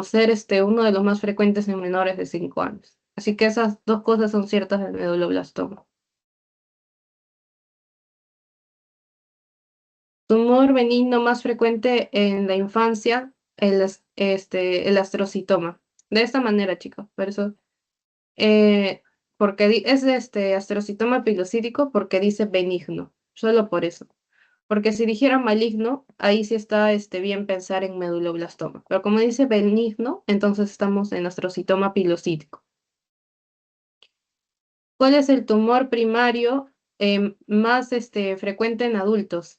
ser uno de los más frecuentes en menores de 5 años. Así que esas dos cosas son ciertas del medulloblastoma. Tumor benigno más frecuente en la infancia, el astrocitoma. De esta manera, chicos. Por eso porque es astrocitoma pilocítico porque dice benigno, solo por eso. Porque si dijera maligno, ahí sí está bien pensar en meduloblastoma. Pero como dice benigno, entonces estamos en astrocitoma pilocítico. ¿Cuál es el tumor primario más frecuente en adultos?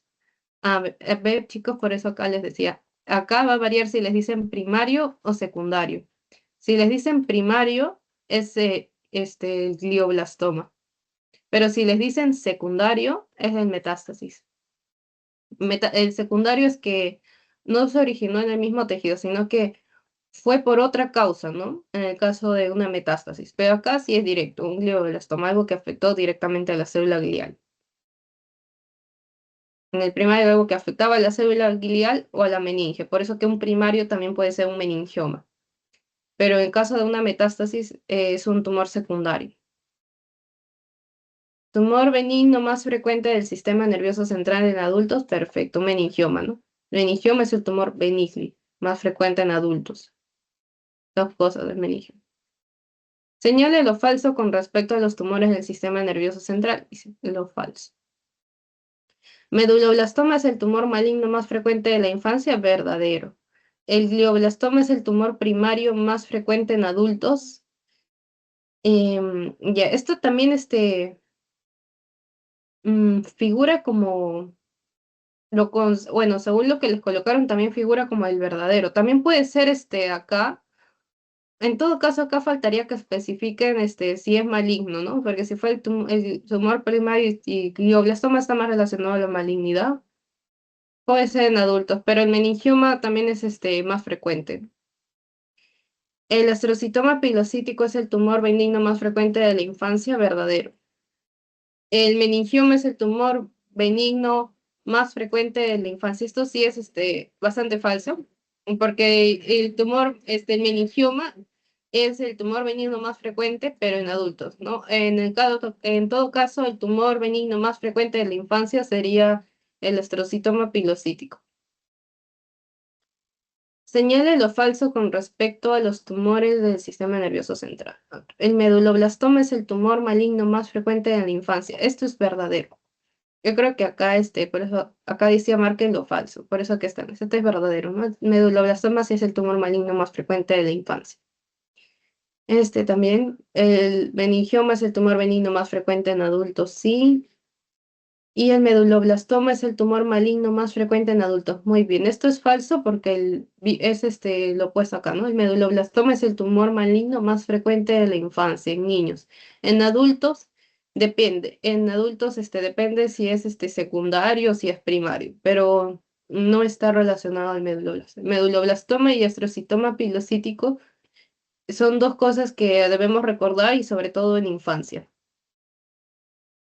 Chicos, por eso acá les decía. Acá va a variar si les dicen primario o secundario. Si les dicen primario, es el glioblastoma. Pero si les dicen secundario, es el metástasis. El secundario es que no se originó en el mismo tejido, sino que fue por otra causa, ¿no? En el caso de una metástasis. Pero acá sí es directo, un glioblastoma, algo que afectó directamente a la célula glial. En el primario algo que afectaba a la célula glial o a la meninge. Por eso que un primario también puede ser un meningioma. Pero en el caso de una metástasis es un tumor secundario. Tumor benigno más frecuente del sistema nervioso central en adultos, perfecto, meningioma, ¿no? Meningioma es el tumor benigno, más frecuente en adultos. Dos cosas del meningioma. Señale lo falso con respecto a los tumores del sistema nervioso central. Dice lo falso. Meduloblastoma es el tumor maligno más frecuente de la infancia, verdadero. El glioblastoma es el tumor primario más frecuente en adultos. Ya, esto también figura como bueno, según lo que les colocaron, también figura como el verdadero. También puede ser acá, En todo caso, acá faltaría que especifiquen si es maligno, ¿no? Porque si fue el tumor primario y glioblastoma está más relacionado a la malignidad, puede ser en adultos, pero el meningioma también es más frecuente. El astrocitoma pilocítico es el tumor benigno más frecuente de la infancia, verdadero. El meningioma es el tumor benigno más frecuente de la infancia. Esto sí es bastante falso, porque el tumor, el meningioma es el tumor benigno más frecuente, pero en adultos, ¿no? En todo caso, el tumor benigno más frecuente de la infancia sería el astrocitoma pilocítico. Señale lo falso con respecto a los tumores del sistema nervioso central. El meduloblastoma es el tumor maligno más frecuente en la infancia. Esto es verdadero. Yo creo que acá, por eso, acá decía marquen lo falso. Por eso que están. Este es verdadero, ¿no? El meduloblastoma sí es el tumor maligno más frecuente de la infancia. También, el meningioma es el tumor benigno más frecuente en adultos, sí. Y el meduloblastoma es el tumor maligno más frecuente en adultos. Muy bien, esto es falso porque es lo opuesto acá, ¿no? El meduloblastoma es el tumor maligno más frecuente de la infancia, en niños. En adultos, depende. En adultos, depende si es secundario o si es primario, pero no está relacionado al meduloblastoma. Meduloblastoma y astrocitoma pilocítico son dos cosas que debemos recordar y sobre todo en infancia.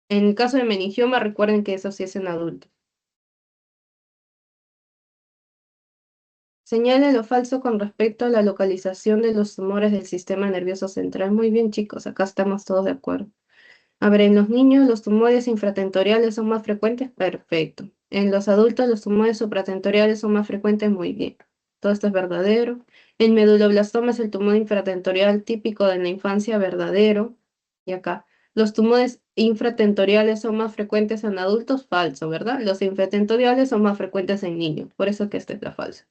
En el caso de meningioma, recuerden que eso sí es en adultos. Señale lo falso con respecto a la localización de los tumores del sistema nervioso central. Muy bien, chicos, acá estamos todos de acuerdo. A ver, en los niños los tumores infratentoriales son más frecuentes. Perfecto. En los adultos los tumores supratentoriales son más frecuentes. Muy bien. Todo esto es verdadero. El meduloblastoma es el tumor infratentorial típico de la infancia. Verdadero. Y acá, los tumores infratentoriales son más frecuentes en adultos. Falso, ¿verdad? Los infratentoriales son más frecuentes en niños. Por eso que esta es la falsa.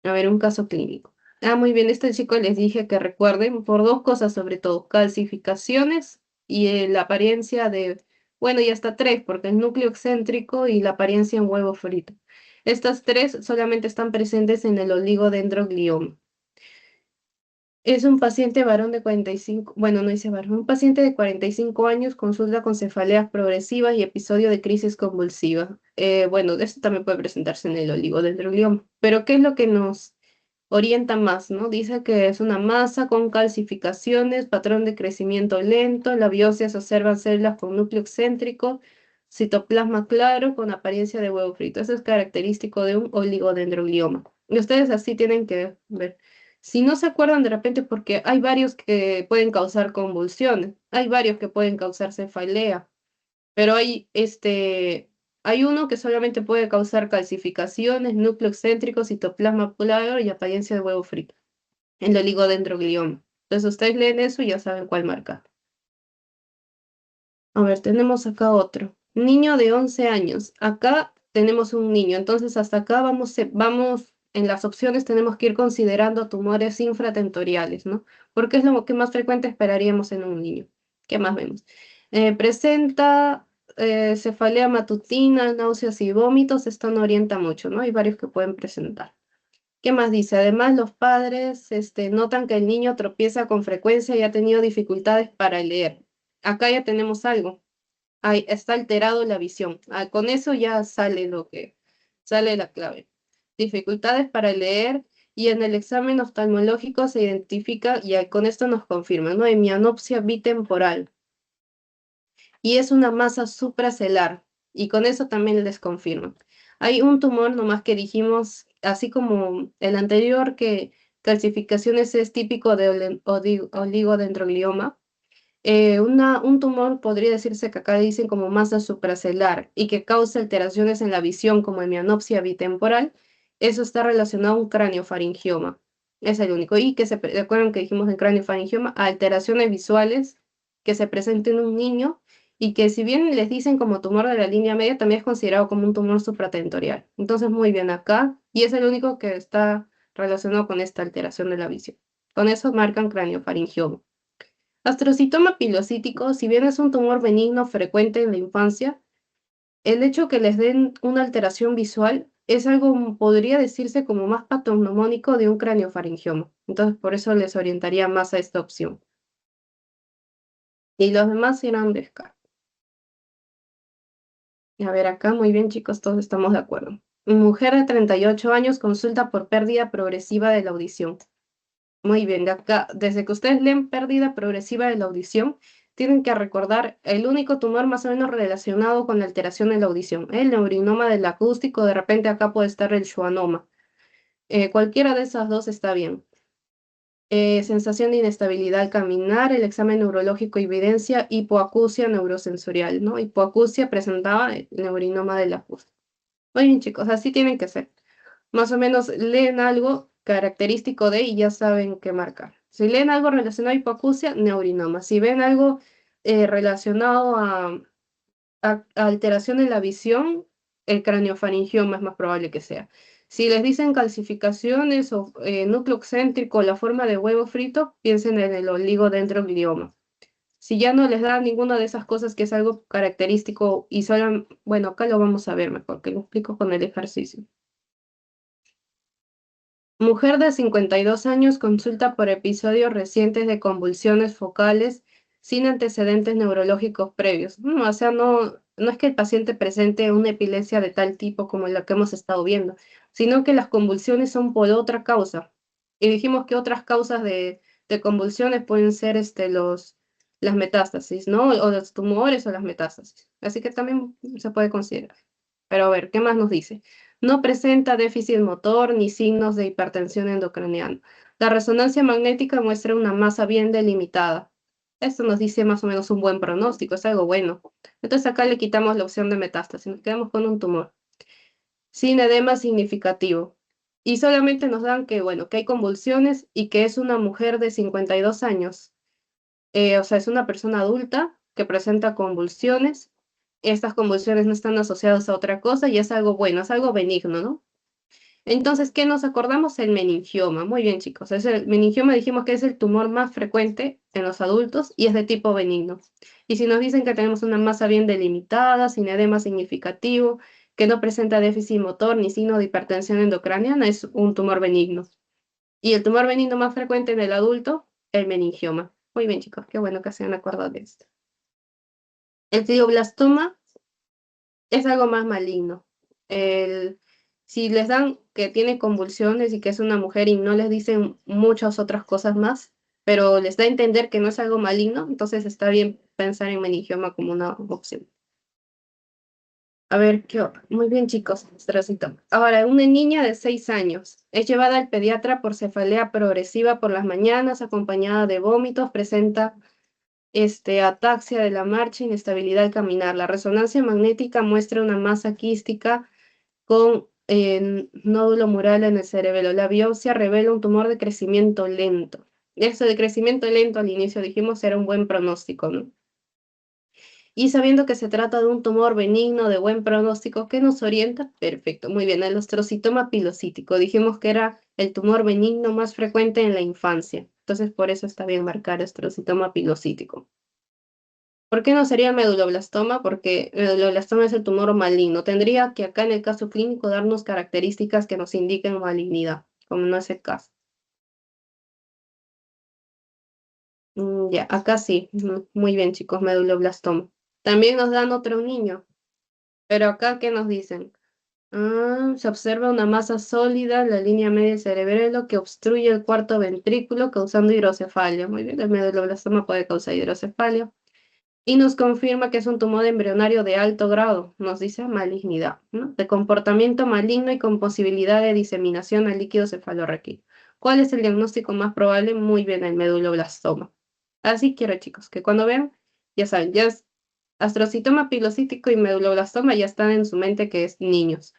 A ver, un caso clínico. Ah, muy bien, este chico les dije que recuerden por dos cosas sobre todo, calcificaciones y la apariencia bueno, y hasta tres, porque el núcleo excéntrico y la apariencia en huevo frito. Estas tres solamente están presentes en el oligodendroglioma. Es un paciente varón de 45, bueno, no dice varón, un paciente de 45 años, consulta con cefaleas progresivas y episodio de crisis convulsiva. Bueno, esto también puede presentarse en el oligodendroglioma. Pero ¿qué es lo que nos orienta más, ¿no? Dice que es una masa con calcificaciones, patrón de crecimiento lento, en la biopsia se observan células con núcleo excéntrico, citoplasma claro con apariencia de huevo frito. Eso es característico de un oligodendroglioma. Y ustedes así tienen que ver. Si no se acuerdan de repente, porque hay varios que pueden causar convulsiones, hay varios que pueden causar cefalea, pero hay uno que solamente puede causar calcificaciones, núcleo excéntrico, citoplasma claro y apariencia de huevo frito, el oligodendroglioma. Entonces ustedes leen eso y ya saben cuál marcar. A ver, tenemos acá otro. Niño de 11 años. Acá tenemos un niño. Entonces hasta acá vamos, en las opciones tenemos que ir considerando tumores infratentoriales, ¿no? Porque es lo que más frecuente esperaríamos en un niño. ¿Qué más vemos? Presenta cefalea matutina, náuseas y vómitos. Esto no orienta mucho, ¿no? Hay varios que pueden presentar. ¿Qué más dice? Además, los padres notan que el niño tropieza con frecuencia y ha tenido dificultades para leer. Acá ya tenemos algo. Ahí está alterado la visión. Con eso ya sale la clave. Dificultades para leer y en el examen oftalmológico se identifica y con esto nos confirma, ¿no? Hemianopsia bitemporal. Y es una masa supracelular y con eso también les confirma. Hay un tumor nomás que dijimos, así como el anterior, que calcificaciones es típico de oligodendroglioma. Un tumor podría decirse que acá dicen como masa supracelular y que causa alteraciones en la visión como hemianopsia bitemporal. Eso está relacionado a un craniofaringioma. Es el único. Y recuerdan que dijimos en craniofaringioma, alteraciones visuales que se presenten en un niño y que si bien les dicen como tumor de la línea media, también es considerado como un tumor supratentorial. Entonces, muy bien acá. Y es el único que está relacionado con esta alteración de la visión. Con eso marcan craniofaringioma. Astrocitoma pilocítico, si bien es un tumor benigno frecuente en la infancia, el hecho que les den una alteración visual es algo, podría decirse como más patognomónico de un craniofaringioma. Entonces, por eso les orientaría más a esta opción. Y los demás irán descartados. A ver, acá muy bien, chicos, todos estamos de acuerdo. Mujer de 38 años consulta por pérdida progresiva de la audición. Muy bien, de acá, desde que ustedes leen pérdida progresiva de la audición, tienen que recordar el único tumor más o menos relacionado con la alteración de la audición. El neurinoma del acústico, de repente acá puede estar el schwannoma. Cualquiera de esas dos está bien. Sensación de inestabilidad al caminar, el examen neurológico evidencia hipoacusia neurosensorial, ¿no? Hipoacusia presentaba el neurinoma del acústico. Muy bien, chicos, así tienen que ser. Más o menos leen algo característico de y ya saben qué marcar. Si leen algo relacionado a hipoacusia, neurinoma. Si ven algo relacionado a alteración en la visión, el craniofaringioma es más probable que sea. Si les dicen calcificaciones o núcleo excéntrico, la forma de huevo frito, piensen en el oligodendroglioma. Si ya no les da ninguna de esas cosas que es algo característico y solo, bueno, acá lo vamos a ver mejor, que lo explico con el ejercicio. Mujer de 52 años consulta por episodios recientes de convulsiones focales sin antecedentes neurológicos previos. O sea, no es que el paciente presente una epilepsia de tal tipo como la que hemos estado viendo, sino que las convulsiones son por otra causa. Y dijimos que otras causas de convulsiones pueden ser las metástasis, ¿no? O los tumores o las metástasis. Así que también se puede considerar. Pero a ver, ¿qué más nos dice? No presenta déficit motor ni signos de hipertensión endocraniana. La resonancia magnética muestra una masa bien delimitada. Esto nos dice más o menos un buen pronóstico, es algo bueno. Entonces acá le quitamos la opción de metástasis, nos quedamos con un tumor. Sin edema significativo. Y solamente nos dan que, bueno, que hay convulsiones y que es una mujer de 52 años. O sea, es una persona adulta que presenta convulsiones. Estas convulsiones no están asociadas a otra cosa y es algo bueno, es algo benigno, ¿no? Entonces, ¿qué nos acordamos? El meningioma. Muy bien, chicos. El meningioma dijimos que es el tumor más frecuente en los adultos y es de tipo benigno. Y si nos dicen que tenemos una masa bien delimitada, sin edema significativo, que no presenta déficit motor ni signo de hipertensión endocraniana, es un tumor benigno. Y el tumor benigno más frecuente en el adulto, el meningioma. Muy bien, chicos. Qué bueno que se han acordado de esto. El glioblastoma es algo más maligno. Si les dan que tiene convulsiones y que es una mujer y no les dicen muchas otras cosas más, pero les da a entender que no es algo maligno, entonces está bien pensar en meningioma como una opción. A ver, ¿qué otra? Muy bien, chicos. Ahora, una niña de 6 años es llevada al pediatra por cefalea progresiva por las mañanas, acompañada de vómitos, presenta ataxia de la marcha, inestabilidad al caminar. La resonancia magnética muestra una masa quística con nódulo mural en el cerebelo. La biopsia revela un tumor de crecimiento lento. Eso de crecimiento lento al inicio dijimos era un buen pronóstico, ¿no? Y sabiendo que se trata de un tumor benigno de buen pronóstico, ¿qué nos orienta? Perfecto, muy bien. El ostrocitoma pilocítico. Dijimos que era el tumor benigno más frecuente en la infancia. Entonces, por eso está bien marcar ostrocitoma pilocítico. ¿Por qué no sería meduloblastoma? Porque meduloblastoma es el tumor maligno. Tendría que acá en el caso clínico darnos características que nos indiquen malignidad, como no es el caso. Ya, acá sí. Muy bien, chicos, meduloblastoma. También nos dan otro niño, pero acá, ¿qué nos dicen? Se observa una masa sólida en la línea media del cerebelo que obstruye el cuarto ventrículo causando hidrocefalia. Muy bien, el meduloblastoma puede causar hidrocefalia. Y nos confirma que es un tumor embrionario de alto grado, nos dice malignidad, ¿no? De comportamiento maligno y con posibilidad de diseminación al líquido cefalorraquídeo. ¿Cuál es el diagnóstico más probable? Muy bien, el meduloblastoma. Así quiero, chicos, que cuando vean, ya saben, ya es astrocitoma pilocítico y meduloblastoma ya están en su mente que es niños.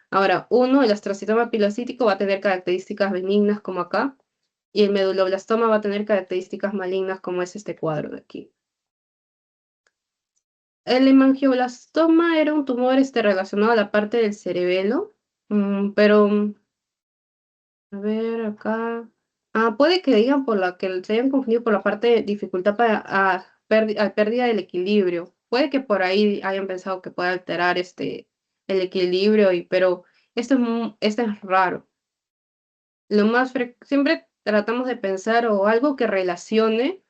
Ahora, el astrocitoma pilocítico va a tener características benignas como acá, y el meduloblastoma va a tener características malignas como es este cuadro de aquí. El hemangioblastoma era un tumor relacionado a la parte del cerebelo, pero a ver acá. Puede que digan por la que se hayan confundido por la parte de dificultad a pérdida del equilibrio. Puede que por ahí hayan pensado que puede alterar el equilibrio, pero Esto es raro. Siempre tratamos de pensar o algo que relacione,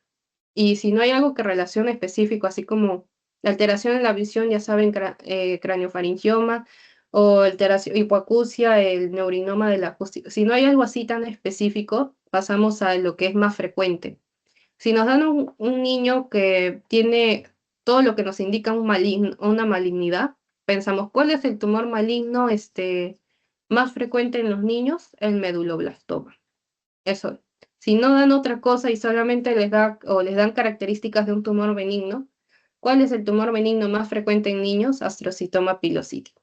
y si no hay algo que relacione específico, así como la alteración en la visión, ya saben, craniofaringioma o alteración, hipoacusia, el neurinoma de la acústica. Si no hay algo así tan específico, pasamos a lo que es más frecuente. Si nos dan un niño que tiene todo lo que nos indica una malignidad, pensamos, ¿cuál es el tumor maligno más frecuente en los niños? El meduloblastoma. Eso. Si no dan otra cosa y solamente les dan características de un tumor benigno, ¿cuál es el tumor benigno más frecuente en niños? Astrocitoma pilocítico.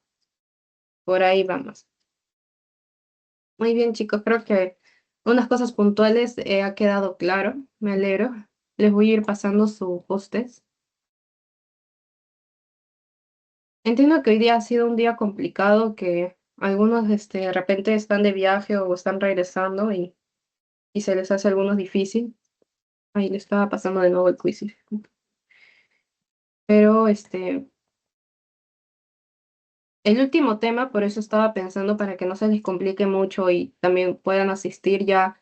Por ahí vamos. Muy bien, chicos, creo que unas cosas puntuales ha quedado claro. Me alegro. Les voy a ir pasando su post-test. Entiendo que hoy día ha sido un día complicado, que algunos de repente están de viaje o están regresando y se les hace a algunos difícil. Ahí le estaba pasando de nuevo el quiz. Pero el último tema, por eso estaba pensando para que no se les complique mucho y también puedan asistir ya,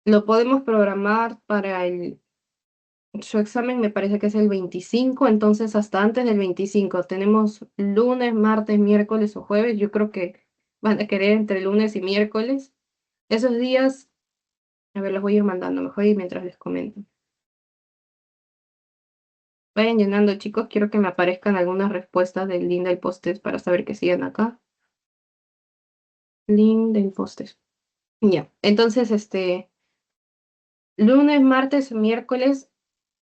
lo podemos programar para su examen me parece que es el 25, entonces hasta antes del 25 tenemos lunes, martes, miércoles o jueves. Yo creo que van a querer entre lunes y miércoles. Esos días, a ver, los voy a ir mandando mejor y mientras les comento. Vayan llenando, chicos. Quiero que me aparezcan algunas respuestas del link del post para saber que siguen acá. Link del post. Ya. Entonces, lunes, martes, miércoles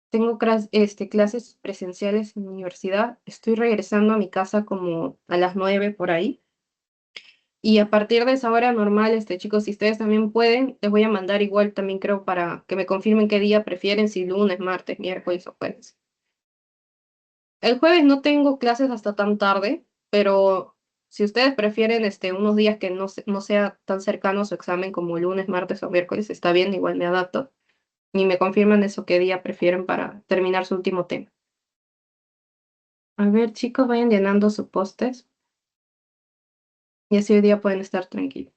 tengo clases presenciales en la universidad. Estoy regresando a mi casa como a las 9 por ahí. Y a partir de esa hora normal, chicos, si ustedes también pueden, les voy a mandar igual también creo para que me confirmen qué día prefieren, si lunes, martes, miércoles o jueves. El jueves no tengo clases hasta tan tarde, pero si ustedes prefieren unos días que no sea tan cercano a su examen como lunes, martes o miércoles, está bien, igual me adapto. Y me confirman eso qué día prefieren para terminar su último tema. A ver, chicos, vayan llenando sus postes y así hoy día pueden estar tranquilos.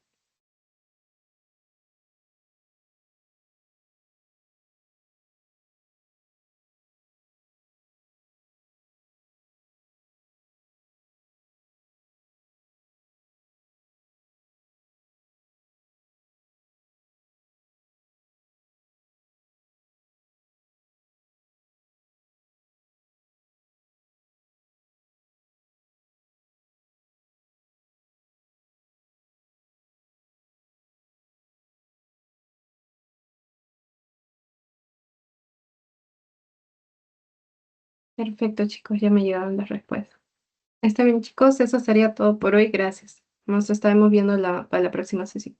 Perfecto, chicos, ya me llegaron las respuestas. Está bien, chicos, eso sería todo por hoy. Gracias. Nos estaremos viendo para la próxima sesión.